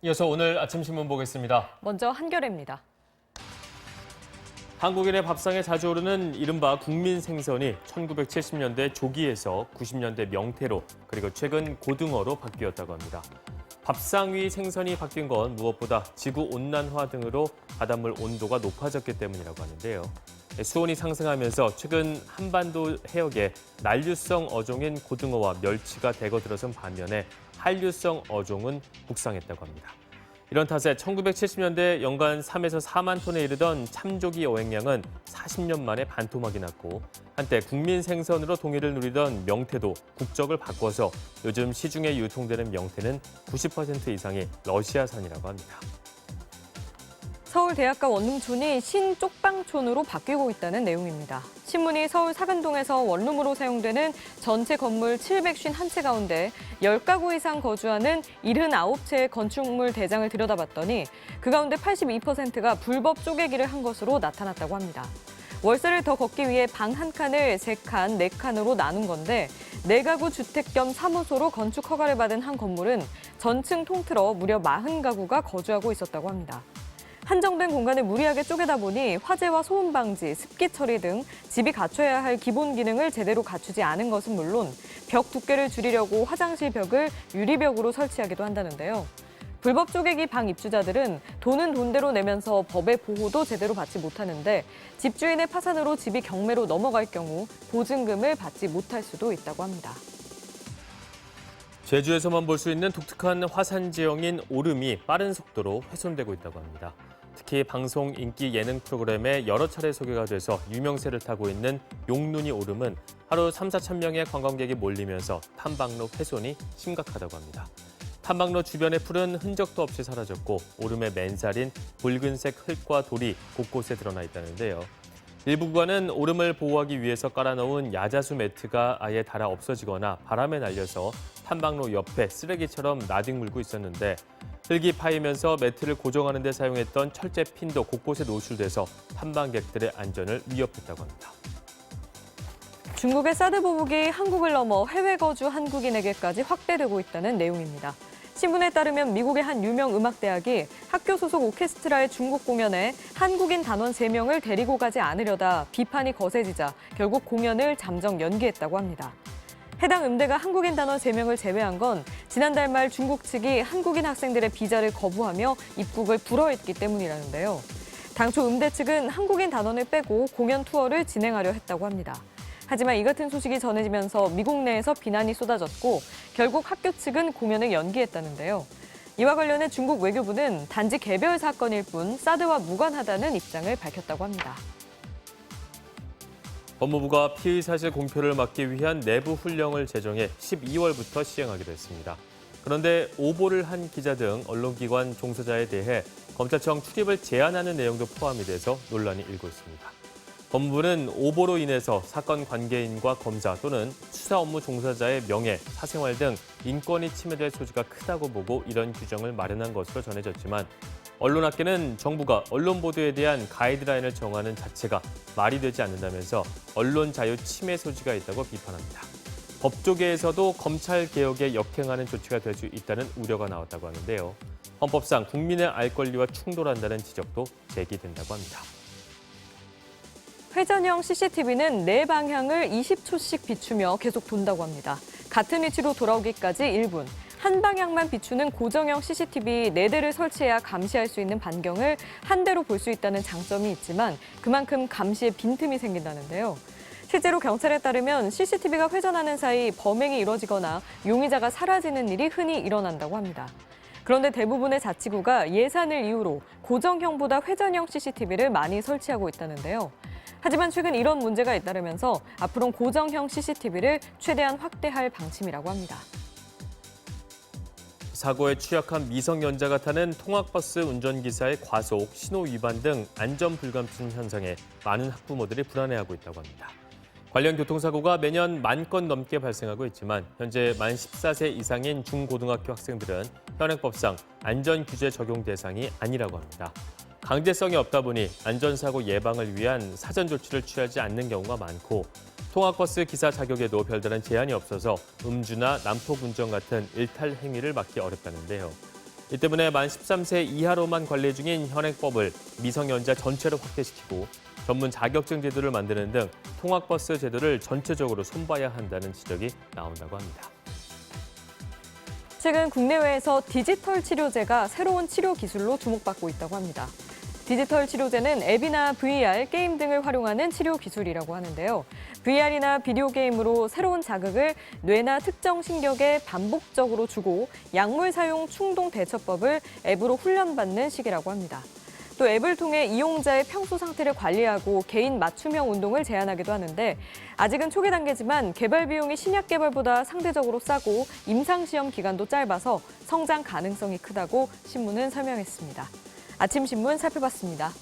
이어서 오늘 아침 신문 보겠습니다. 먼저 한겨레입니다. 한국인의 밥상에 자주 오르는 이른바 국민 생선이 1970년대 조기에서 90년대 명태로 그리고 최근 고등어로 바뀌었다고 합니다. 밥상 위 생선이 바뀐 건 무엇보다 지구 온난화 등으로 바닷물 온도가 높아졌기 때문이라고 하는데요. 수온이 상승하면서 최근 한반도 해역에 난류성 어종인 고등어와 멸치가 대거 들어선 반면에 한류성 어종은 북상했다고 합니다. 이런 탓에 1970년대 연간 3에서 4만 톤에 이르던 참조기 어획량은 40년 만에 반토막이 났고 한때 국민 생선으로 동일을 누리던 명태도 국적을 바꿔서 요즘 시중에 유통되는 명태는 90% 이상이 러시아산이라고 합니다. 서울 대학가 원룸촌이 신쪽방촌으로 바뀌고 있다는 내용입니다. 신문이 서울 사근동에서 원룸으로 사용되는 전체 건물 751채 가운데 10가구 이상 거주하는 79채의 건축물 대장을 들여다봤더니 그 가운데 82%가 불법 쪼개기를 한 것으로 나타났다고 합니다. 월세를 더 걷기 위해 방 한 칸을 3칸, 4칸으로 나눈 건데 4가구 주택 겸 사무소로 건축 허가를 받은 한 건물은 전층 통틀어 무려 40가구가 거주하고 있었다고 합니다. 한정된 공간을 무리하게 쪼개다 보니 화재와 소음 방지, 습기 처리 등 집이 갖춰야 할 기본 기능을 제대로 갖추지 않은 것은 물론 벽 두께를 줄이려고 화장실 벽을 유리벽으로 설치하기도 한다는데요. 불법 쪼개기 방 입주자들은 돈은 돈대로 내면서 법의 보호도 제대로 받지 못하는데 집주인의 파산으로 집이 경매로 넘어갈 경우 보증금을 받지 못할 수도 있다고 합니다. 제주에서만 볼 수 있는 독특한 화산 지형인 오름이 빠른 속도로 훼손되고 있다고 합니다. 특히 방송 인기 예능 프로그램에 여러 차례 소개가 돼서 유명세를 타고 있는 용눈이 오름은 하루 3, 4천 명의 관광객이 몰리면서 탐방로 훼손이 심각하다고 합니다. 탐방로 주변의 풀은 흔적도 없이 사라졌고 오름의 맨살인 붉은색 흙과 돌이 곳곳에 드러나 있다는데요. 일부 구간은 오름을 보호하기 위해서 깔아놓은 야자수 매트가 아예 닳아 없어지거나 바람에 날려서 탐방로 옆에 쓰레기처럼 나뒹굴고 있었는데 흙이 파이면서 매트를 고정하는 데 사용했던 철제 핀도 곳곳에 노출돼서 탐방객들의 안전을 위협했다고 합니다. 중국의 사드 보복이 한국을 넘어 해외 거주 한국인에게까지 확대되고 있다는 내용입니다. 신문에 따르면 미국의 한 유명 음악대학이 학교 소속 오케스트라의 중국 공연에 한국인 단원 3명을 데리고 가지 않으려다 비판이 거세지자 결국 공연을 잠정 연기했다고 합니다. 해당 음대가 한국인 단원 3명을 제외한 건 지난달 말 중국 측이 한국인 학생들의 비자를 거부하며 입국을 불허했기 때문이라는데요. 당초 음대 측은 한국인 단원을 빼고 공연 투어를 진행하려 했다고 합니다. 하지만 이 같은 소식이 전해지면서 미국 내에서 비난이 쏟아졌고 결국 학교 측은 공연을 연기했다는데요. 이와 관련해 중국 외교부는 단지 개별 사건일 뿐 사드와 무관하다는 입장을 밝혔다고 합니다. 법무부가 피의 사실 공표를 막기 위한 내부 훈령을 제정해 12월부터 시행하기로 했습니다. 그런데 오보를 한 기자 등 언론기관 종사자에 대해 검찰청 출입을 제한하는 내용도 포함이 돼서 논란이 일고 있습니다. 법무부는 오보로 인해서 사건 관계인과 검사 또는 수사 업무 종사자의 명예, 사생활 등 인권이 침해될 소지가 크다고 보고 이런 규정을 마련한 것으로 전해졌지만 언론학계는 정부가 언론 보도에 대한 가이드라인을 정하는 자체가 말이 되지 않는다면서 언론 자유 침해 소지가 있다고 비판합니다. 법조계에서도 검찰 개혁에 역행하는 조치가 될 수 있다는 우려가 나왔다고 하는데요. 헌법상 국민의 알 권리와 충돌한다는 지적도 제기된다고 합니다. 회전형 CCTV는 네 방향을 20초씩 비추며 계속 돈다고 합니다. 같은 위치로 돌아오기까지 1분. 한 방향만 비추는 고정형 CCTV 4대를 설치해야 감시할 수 있는 반경을 한 대로 볼 수 있다는 장점이 있지만 그만큼 감시에 빈틈이 생긴다는데요. 실제로 경찰에 따르면 CCTV가 회전하는 사이 범행이 이뤄지거나 용의자가 사라지는 일이 흔히 일어난다고 합니다. 그런데 대부분의 자치구가 예산을 이유로 고정형보다 회전형 CCTV를 많이 설치하고 있다는데요. 하지만 최근 이런 문제가 잇따르면서 앞으로는 고정형 CCTV를 최대한 확대할 방침이라고 합니다. 사고에 취약한 미성년자가 타는 통학버스 운전기사의 과속, 신호 위반 등 안전 불감증 현상에 많은 학부모들이 불안해하고 있다고 합니다. 관련 교통사고가 매년 10,000건 넘게 발생하고 있지만 현재 만 14세 이상인 중고등학교 학생들은 현행법상 안전규제 적용 대상이 아니라고 합니다. 강제성이 없다 보니 안전사고 예방을 위한 사전 조치를 취하지 않는 경우가 많고 통학버스 기사 자격에도 별다른 제한이 없어서 음주나 난폭 운전 같은 일탈 행위를 막기 어렵다는데요. 이 때문에 만 13세 이하로만 관리 중인 현행법을 미성년자 전체로 확대시키고 전문 자격증 제도를 만드는 등 통학버스 제도를 전체적으로 손봐야 한다는 지적이 나온다고 합니다. 최근 국내외에서 디지털 치료제가 새로운 치료 기술로 주목받고 있다고 합니다. 디지털 치료제는 앱이나 VR, 게임 등을 활용하는 치료 기술이라고 하는데요. VR이나 비디오 게임으로 새로운 자극을 뇌나 특정 신경에 반복적으로 주고 약물 사용 충동 대처법을 앱으로 훈련받는 시기라고 합니다. 또 앱을 통해 이용자의 평소 상태를 관리하고 개인 맞춤형 운동을 제안하기도 하는데 아직은 초기 단계지만 개발 비용이 신약 개발보다 상대적으로 싸고 임상시험 기간도 짧아서 성장 가능성이 크다고 신문은 설명했습니다. 아침 신문 살펴봤습니다.